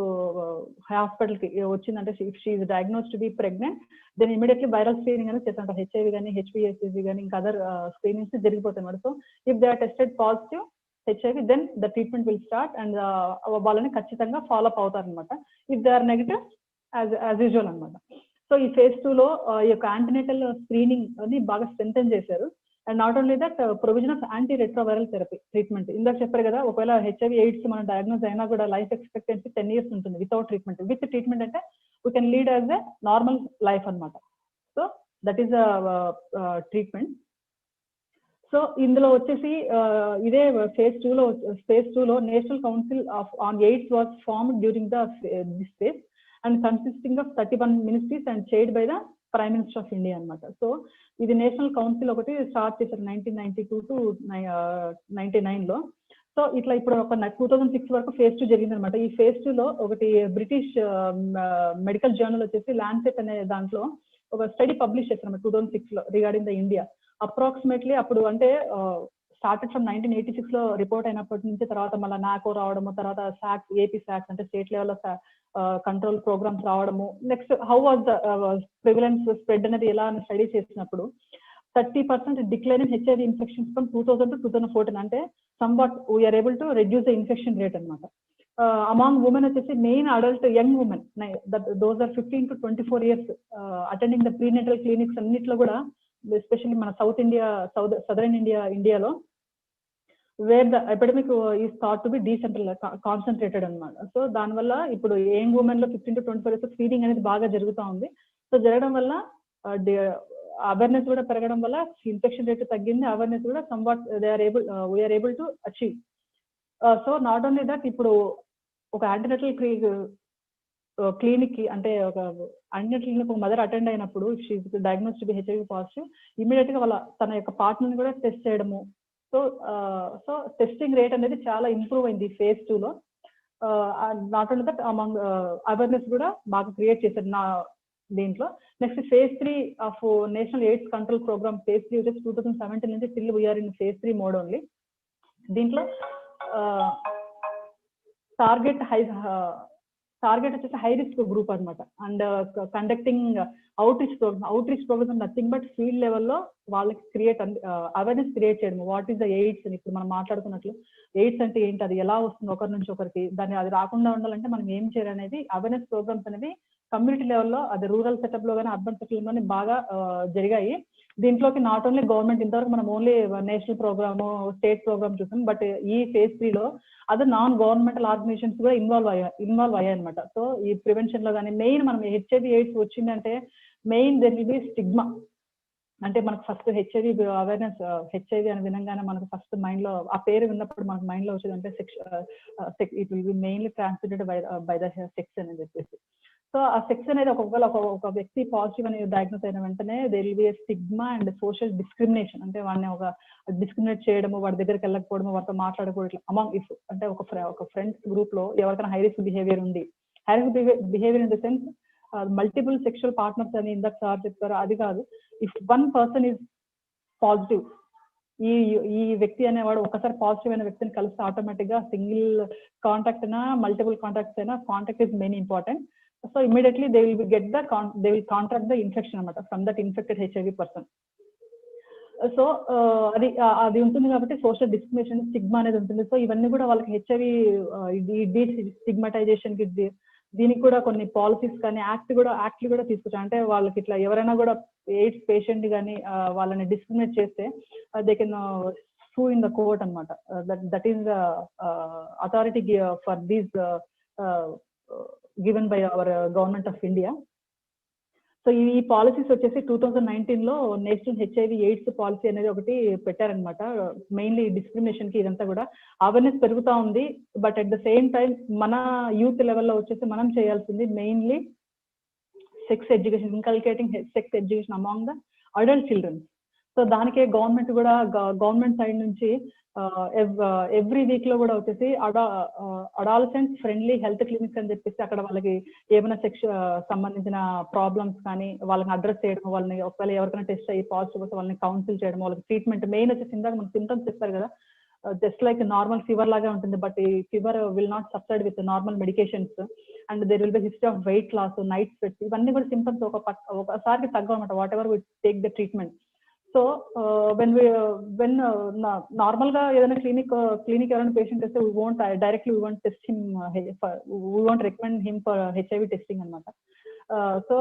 హాస్పిటల్ కి వచ్చిందంటే if she is diagnosed to be pregnant, then immediately viral screening అనేది చేస్తారంట. హెచ్ఐవి కానీ HPSV కానీ ఇంకా అదర్ స్క్రీనింగ్స్ జరిగిపోతాయి అనమాట. So if they are tested positive HIV, then the treatment will start and వాళ్ళని ఖచ్చితంగా ఫాలో అప్ అవుతారు అనమాట. If they are negative as usual అనమాట. సో ఈ phase 2 లో ఈ యొక్క యాంటీనేటల్ స్క్రీనింగ్ అని బాగా స్ట్రెంథెన్ చేశారు. And not only that provision of anti retroviral therapy treatment. ఇందాక చెప్పారు కదా, ఒకవేళ హెచ్ఐవి ఎయిడ్స్ మనం డయాగ్నోస్ అయినా కూడా లైఫ్ ఎక్స్పెక్టెన్సీ 10 years ఉంటుంది వితౌట్ ట్రీట్మెంట్. విత్ ట్రీట్మెంట్ అంటే we can lead as a normal life అనమాట. So that is treatment. So ఇందులో వచ్చేసి ఇదే phase 2 లో national council on AIDS was formed during this phase and consisting of 31 ministries and chaired by the prime minister of India అనమాట. So ఇది national council ఒకటి start చేశారు 1992 to 99 లో. So ఇట్లా ఇప్పుడు ఒక 2006 వరకు phase 2 జరిగింది అనమాట. ఈ phase 2 లో ఒకటి బ్రిటిష్ మెడికల్ జర్నల్ వచ్చేసి లాన్సెట్ అనే దాంట్లో ఒక స్టడీ పబ్లిష్ చేశారు 2006 లో రిగార్డింగ్ ద ఇండియా. అప్రాక్సిమేట్లీ అప్పుడు అంటే స్టార్టెడ్ ఫ్రమ్ 1986 లో రిపోర్ట్ అయినప్పటి నుంచి తర్వాత మళ్ళీ నాకో రావడము, తర్వాత ఏపీ సాక్స్ అంటే స్టేట్ లెవెల్ కంట్రోల్ ప్రోగ్రామ్స్ రావడము. Next how was the prevalence spread అనేది ఎలా అని స్టడీ చేసినప్పుడు 30% decline in HIV infections from 2000 to 2014. అంటే somewhat we're able to reduce the infection rate అనమాట. అమాంగ్ ఉమెన్ వచ్చేసి main adult young women those are 15 to 24 years attending the prenatal clinics అన్నిట్లో కూడా, especially మన సదరన్ ఇండియాలో where the epidemic is thought to be concentrated అనమాట. So దానివల్ల ఇప్పుడు young women లో 15 to 24 years స్క్రీనింగ్ అనేది బాగా జరుగుతూ ఉంది. సో జరగడం వల్ల అవేర్నెస్ కూడా పెరగడం వల్ల ఇన్ఫెక్షన్ రేట్ తగ్గింది, అవేర్నెస్ కూడా somewhat we're able to achieve. So not only that ఇప్పుడు ఒక యాంటీనేటల్ క్లినిక్ కి అంటే ఒక యాంటీనేటల్ క్లినిక్ ఒక మదర్ అటెండ్ అయినప్పుడు she diagnose to be HIV positive, immediate గా తన యొక్క పార్ట్నర్ కూడా టెస్ట్ చేయడము. సో టెస్టింగ్ రేట్ అనేది చాలా ఇంప్రూవ్ అయింది phase 2 లో. Not only that among awareness కూడా బాగా క్రియేట్ చేశారు నా దీంట్లో. Next phase 3 of national AIDS control programme phase 3 వచ్చేసి 2017 నుంచి still we're in phase 3 mode only. దీంట్లో టార్గెట్ వచ్చేసి హై రిస్క్ గ్రూప్ అనమాట. And conducting outreach programme nothing but field లెవెల్లో వాళ్ళకి అవేర్నెస్ క్రియేట్ చేయడం. వాట్ ఈస్ ద ఎయిడ్స్ అని ఇప్పుడు మనం మాట్లాడుకున్నట్లు ఎయిడ్స్ అంటే ఏంటి, అది ఎలా వస్తుంది ఒకరి నుంచి ఒకరికి, దాన్ని అది రాకుండా ఉండాలంటే మనం ఏం చేయాలనేది అవేర్నెస్ ప్రోగ్రామ్స్ అనేవి కమ్యూనిటీ లెవెల్లో, అది రూరల్ సెటప్ లో కానీ అర్బన్ సెటప్ లోని బాగా జరిగాయి. దీంట్లోకి నాట్ ఓన్లీ గవర్నమెంట్, ఇంతవరకు మనం only national programme state programme చూసాం, బట్ ఈ phase 3 లో అదర్ నాన్ గవర్నమెంటల్ ఆర్గనైజేషన్స్ కూడా ఇన్వాల్వ్ అయ్యాయి అనమాట. సో ఈ ప్రివెన్షన్ లో కానీ మెయిన్ మనం హెచ్ఐవి ఎయిడ్స్ వచ్చిందంటే main there will be stigma. అంటే మనకు ఫస్ట్ హెచ్ఐవి అవేర్నెస్, హెచ్ఐవి అని వినంగానే మనకు ఫస్ట్ మైండ్ లో ఆ పేరు విన్నప్పుడు మనకు మైండ్ లో వచ్చేది అంటే it will be mainly transmitted by the sex అని చెప్పేసి. సో ఆ సెక్స్ అనేది ఒక వ్యక్తి పాజిటివ్ అని డయాగ్నోస్ అయిన వెంటనే there will be a stigma and social discrimination. అంటే వాడిని ఒక డిస్క్రిమినేట్ చేయడము, వాడి దగ్గరికి వెళ్ళకపోవడము, వాడితో మాట్లాడకూడదు అమాంగ్ ఇఫ్ అంటే ఒక ఫ్రెండ్స్ గ్రూప్ లో ఎవరికైనా హై రిస్క్ బిహేవియర్ ఉంది, high risk behaviour in the sense multiple sexual partners అని ఇందాక సార్ చెప్పారు, అది కాదు. If one person is positive, ఈ వ్యక్తి అనేవాడు ఒకసారి పాజిటివ్ అయిన వ్యక్తిని కలిస్తే ఆటోమేటిక్ గా సింగిల్ కాంటాక్ట్ అయినా మల్టిపుల్ కాంటాక్ట్స్ అయినా contact is main important. So immediately they will contract the infection from that infected HIV person. So అది ఉంటుంది కాబట్టి సోషల్ డిస్క్రిమినేషన్, స్టిగ్మా అనేది ఉంటుంది. సో ఇవన్నీ కూడా వాళ్ళకి హెచ్ఐవి స్టిగ్మటైజేషన్ కి దీనికి కూడా కొన్ని పాలసీస్ కానీ యాక్ట్లు కూడా తీసుకొచ్చారు. అంటే వాళ్ళకి ఇట్లా ఎవరైనా కూడా ఎయిడ్స్ పేషెంట్ కానీ వాళ్ళని డిస్క్రిమినేట్ చేస్తే దే కెన్ సూ ఇన్ ద కోర్ట్ అనమాట. That is the authority for these given by our government of India. So ఈ పాలసీస్ వచ్చేసి 2019 లో నేషనల్ హెచ్ఐవి ఎయిడ్స్ పాలసీ అనేది ఒకటి పెట్టారనమాట. మెయిన్లీ డిస్క్రిమినేషన్ కి ఇదంతా కూడా అవేర్నెస్ పెరుగుతా ఉంది. But at the same time మన యూత్ లెవెల్లో వచ్చేసి మనం చేయాల్సింది mainly sex education, inculcating sex education among the adult children. So దానికే గవర్నమెంట్ సైడ్ నుంచి ఎవ్రీ వీక్ లో కూడా వచ్చేసి అడాలసెంట్ ఫ్రెండ్లీ హెల్త్ క్లినిక్స్ అని చెప్పేసి అక్కడ వాళ్ళకి ఏమైనా సెక్స్ సంబంధించిన ప్రాబ్లమ్స్ కానీ వాళ్ళని అడ్రస్ చేయడం, వాళ్ళని ఒకవేళ ఎవరికైనా టెస్ట్ అయ్యి పాజిటివ్ వస్తే వాళ్ళని కౌన్సిల్ చేయడం, వాళ్ళకి ట్రీట్మెంట్ మెయిన్ వచ్చేసి ఇందాక మనకు సింటమ్స్ చెప్పారు కదా, జస్ట్ లైక్ నార్మల్ ఫీవర్ లాగా ఉంటుంది. బట్ ఈ fever will not subside with normal medications and there will be history of weight loss, night sweats, ఇవన్నీ కూడా సింటమ్స్ ఒకసారికి తగ్గవన్నమాట whatever we take the treatment. So when normal గా ఏదైనా clinic ఎవరైనా పేషెంట్ వస్తే we won't test him, we won't recommend him for HIV testing అనమాట. So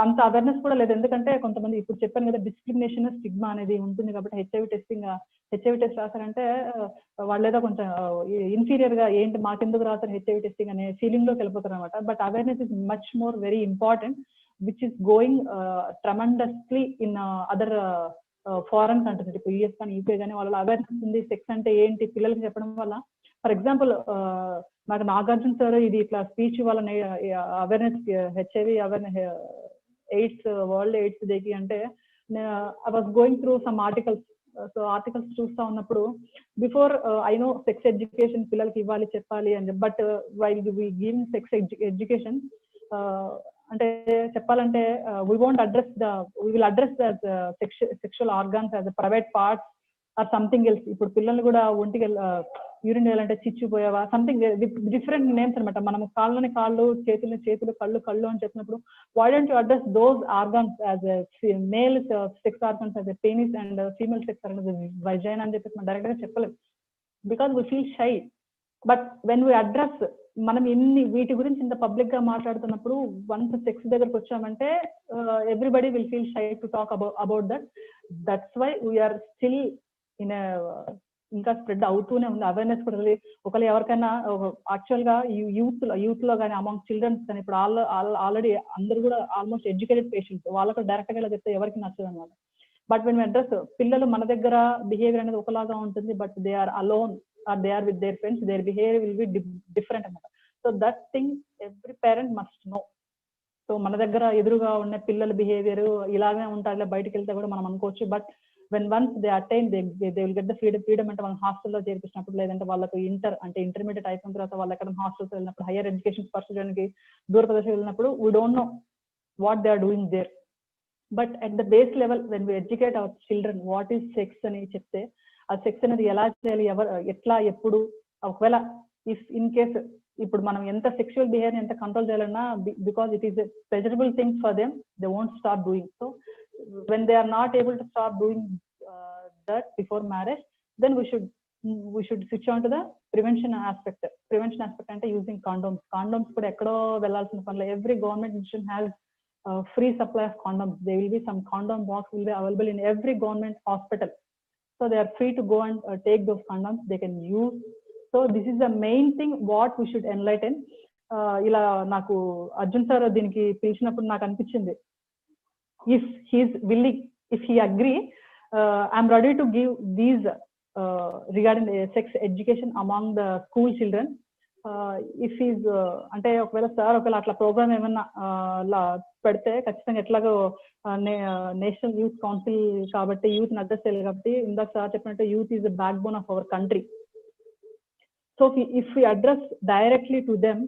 అంత అవేర్నెస్ కూడా లేదు. ఎందుకంటే కొంతమంది ఇప్పుడు చెప్పాను కదా డిస్క్రిమినేషన్, స్టిగ్మా అనేది ఉంటుంది కాబట్టి హెచ్ఐవి టెస్ట్ రాశారంటే వాళ్ళు ఏదో కొంచెం ఇన్ఫీరియర్ గా ఏంటి మాకెందుకు రాశారు హెచ్ఐవి టెస్టింగ్ అనే ఫీలింగ్ లోకి వెళ్ళిపోతారు అనమాట. But awareness is much more very important which is going tremendously in other foreign countries. ఇప్పుడు యూఎస్ కానీ యూకే కానీ వాళ్ళ అవేర్నెస్ ఉంది. సెక్స్ అంటే ఏంటి పిల్లలకి చెప్పడం వల్ల, ఫర్ ఎగ్జాంపుల్ నాకు నాగార్జున సార్ ఇది ఇట్లా స్పీచ్ వల్ల awareness HIV awareness AIDS world AIDS డేకి అంటే I was going through some articles. So articles చూస్తా ఉన్నప్పుడు before I know sex education పిల్లలకి ఇవ్వాలి చెప్పాలి అని, but while we give sex education అంటే చెప్పాలంటే we won't address we will address the sexual organs as a private parts or something else. ఇప్పుడు పిల్లల్ని కూడా ఒంటికి యూరిన్ వేయాలంటే చిచ్చిపోయావా సంథింగ్ డిఫరెంట్ నేమ్స్ అనమాట. మనం కాళ్ళని కాళ్ళు, చేతులు కళ్ళు అని చెప్పినప్పుడు why don't you address those organs as a male sex organs as a penis and female sex organs as a vagina అని చెప్పేసి మనం డైరెక్ట్ గా చెప్పలేము, because we feel shy. But when we address మనం వీటి గురించి ఇంత పబ్లిక్ గా మాట్లాడుతున్నప్పుడు వన్స్ సెక్స్ దగ్గరకు వచ్చామంటే everybody will feel shy to talk about that. That's why we're still in ఇంకా స్ప్రెడ్ అవుతూనే ఉంది అవేర్నెస్ కూడా. ఒకవేళ ఎవరికైనా యాక్చువల్ గా యూత్ లో కానీ అమాంగ్ చిల్డ్రన్స్ కానీ ఇప్పుడు ఆల్రెడీ అందరు కూడా ఆల్మోస్ట్ ఎడ్యుకేటెడ్ పేషెంట్స్, వాళ్ళకు డైరెక్ట్ గా చెప్తే ఎవరికి నచ్చదు అనమాట. బట్ వెన్ అడ్రస్ పిల్లలు మన దగ్గర బిహేవియర్ అనేది ఒకలాగా ఉంటుంది, but they are alone or they are with their friends, their behavior will be different anamata. So that thing every parent must know. So మన దగ్గర ఎదురుగా ఉన్న పిల్లల బిహేవియర్ ఇలాగే ఉంటారులే, బయటకు వెళ్తే కూడా మనం అనుకోవచ్చు. But when once they attain they will get the freedom అంటే మనం హాస్టల్లో చేర్పించినప్పుడు, లేదంటే వాళ్ళకు ఇంటర్మీడియట్ అయిపోయిన తర్వాత వాళ్ళు ఎక్కడ హాస్టల్స్ వెళ్ళినప్పుడు, హైయర్ ఎడ్యుకేషన్ పర్సూయడానికి దూర ప్రదేశం వెళ్ళినప్పుడు we don't know what they are doing there. But at the base level when we educate our children what is sex అని చెప్తే, ఆ సెక్స్ అనేది ఎలా చేయాలి, ఎట్లా ఎప్పుడు, ఒకవేళ ఇఫ్ ఇన్ కేస్ ఇప్పుడు మనం ఎంత సెక్షువల్ బిహేవియర్ ఎంత కంట్రోల్ చేయాలన్నా, because it is a pleasurable thing for them, they won't stop doing. So when they are not able to stop doing that before marriage, then we should switch on to the prevention aspect. Prevention aspect అంటే using condoms కూడా ఎక్కడో వెళ్లాల్సిన పనులు. Every government institution has free supply of condoms. There will be some condom box will be available in every government hospital. So they are free to go and take those condoms. They can use. So this is the main thing what we should enlighten. ఇలా నాకు Arjun sir దీనికి పిలిచినప్పుడు నాకు అనిపించింది, if he is willing, if he agree, I am ready to give these regarding the sex education among the school children. If is అంటే ఒకవేళ sir ఒకవేళ అట్లా ప్రోగ్రామ్ ఏమన్నా పెడితే ఖచ్చితంగా ఎట్లాగో నేషనల్ యూత్ కౌన్సిల్ కాబట్టి యూత్ ని అడ్రస్ చేయాలి కాబట్టి, ఇందాక సార్ చెప్పినట్టు youth is the backbone of our country. So if we address directly to them,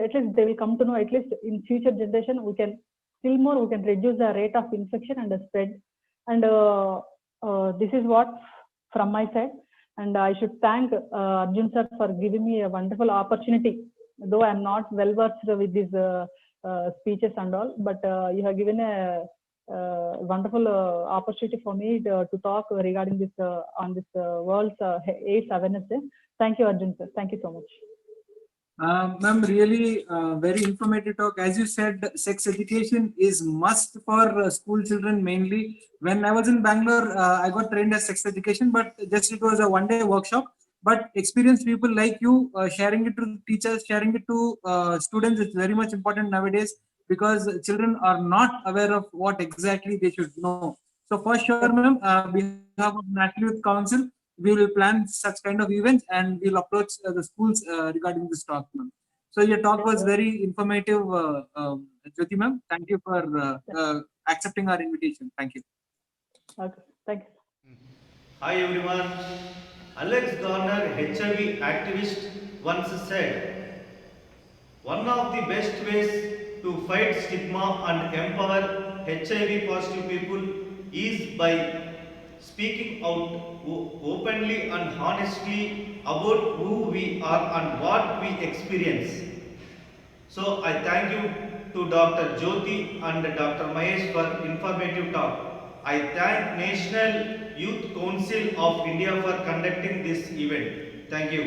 at least they will come to know, at least in future generation we can still more, we can reduce the rate of infection and spread. And this is what from my side. And I should thank Arjun sir for giving me a wonderful opportunity, though I am not well versed with these speeches and all, but you have given a wonderful opportunity for me to talk regarding this on this World's AIDS Awareness Day. Thank you, Arjun sir. Thank you so much. Ma'am, really very informative talk. As you said, sex education is must for school children mainly. When I was in Bangalore, I got trained as sex education, but just it was a one-day workshop. But experienced people like you sharing it to teachers, sharing it to students is very much important nowadays because children are not aware of what exactly they should know. So for sure, ma'am, behalf of National Youth Council, we will plan such kind of events and we'll approach the schools regarding this talk, ma'am. So your talk was very informative, Jyoti ma'am. Thank you for accepting our invitation. Thank you. Okay, thank you. Hi everyone. Alex Garner, HIV activist, once said, "One of the best ways to fight stigma and empower HIV positive people is by speaking out openly and honestly about who we are and what we experience." So I thank you to Dr. Jyoti and Dr. Mahesh for informative talk. I thank National Youth Council of India for conducting this event. Thank you.